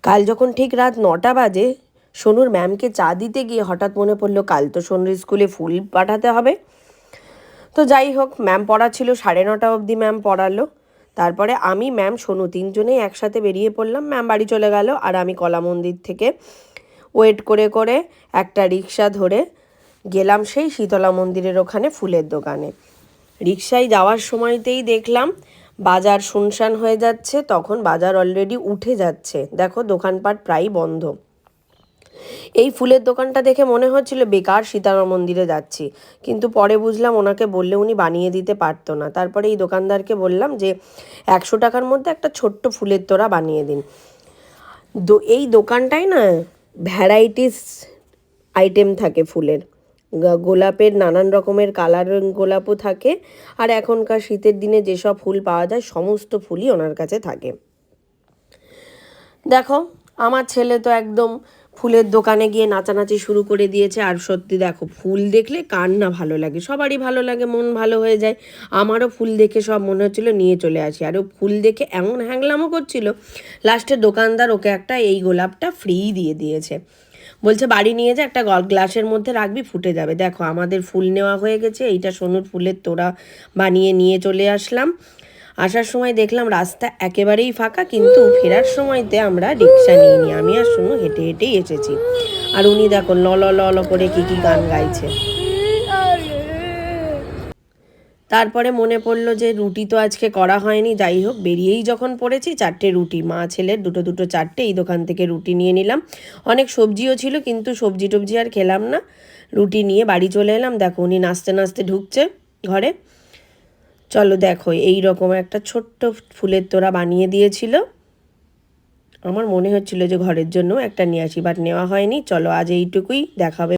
কাল যখন ঠিক রাত 9টা বাজে সোনুর ম্যামকে চা দিতে গিয়ে হঠাৎ মনে পড়লো কাল তো সোনুর স্কুলে ফুল পাঠাতে হবে। তো যাই হোক, ম্যাম পড়াচ্ছিল, 9:30 অবধি ম্যাম পড়ালো। তারপরে আমি, ম্যাম, সোনু তিনজনেই একসাথে বেরিয়ে পড়লাম। ম্যাম বাড়ি চলে গেল আর আমি কলা মন্দির থেকে ওয়েট করে করে একটা রিক্সা ধরে গেলাম সেই শীতলা মন্দিরের ওখানে ফুলের দোকানে। রিক্সায় যাওয়ার সময়তেই দেখলাম বাজার শুনশান হয়ে যাচ্ছে। তখন বাজার অলরেডি উঠে যাচ্ছে, দেখো দোকানপাট প্রায় বন্ধ। এই ফুলের দোকানটা দেখে মনে হচ্ছিল বেকার সীতারাম মন্দিরে যাচ্ছি, কিন্তু পরে বুঝলাম ওনাকে বললে উনি বানিয়ে দিতে পারতো না। তারপরে এই দোকানদারকে বললাম যে 100 টাকার মধ্যে একটা ছোট্ট ফুলের তোড়া বানিয়ে দিন। এই দোকানটায় না ভ্যারাইটিস আইটেম থাকে ফুলের, গোলাপের নানান রকমের কালার গোলাপও থাকে, আর এখনকার শীতের দিনে যেসব ফুল পাওয়া যায় সমস্ত ফুলই ওনার কাছে থাকে। দেখো আমার ছেলে তো একদম ফুলের দোকানে গিয়ে নাচানাচি শুরু করে দিয়েছে। আর সত্যি দেখো, ফুল দেখলে কার না ভালো লাগে, সবারই ভালো লাগে, মন ভালো হয়ে যায়। আমারও ফুল দেখে সব মনে হচ্ছিলো নিয়ে চলে আসি। আর ও ফুল দেখে এমন হ্যাংলামও করছিল, লাস্টে দোকানদার ওকে একটা এই গোলাপটা ফ্রি দিয়ে দিয়েছে। বলছে বাড়ি নিয়ে যা, একটা গ্লাসের মধ্যে রাখবি, ফুটে যাবে। দেখো আমাদের ফুল নেওয়া হয়ে গেছে। এইটা সোনুর ফুলের তোড়া বানিয়ে নিয়ে চলে আসলাম। আসার সময় দেখলাম রাস্তা একেবারেই ফাঁকা, কিন্তু ফেরার সময়তে আমরা রিক্সা নিয়ে আমি আর সোনু হেঁটে হেঁটেই এসেছি। আর উনি দেখো ল ল ল ল করে কি গান গাইছে। তারপরে মনে পড়লো যে রুটি তো আজকে করা হয়নি। যাই হোক, বেরিয়েই যখন পড়েছি, 4টে রুটি, মা ছেলের দুটো দুটো 4টে, এই দোকান থেকে রুটি নিয়ে নিলাম। অনেক সবজিও ছিল, কিন্তু সবজি টবজি আর খেলাম না, রুটি নিয়ে বাড়ি চলে এলাম। দেখো উনি নাচতে নাচতে ঢুকছে ঘরে। চলো দেখো, এই রকম একটা ছোট্ট ফুলের তোড়া বানিয়ে দিয়েছিল। আমার মনে হচ্ছিল যে ঘরের জন্য একটা নিয়ে আসি, বাট নেওয়া হয়নি। চলো আজ এইটুকুই, দেখাবে।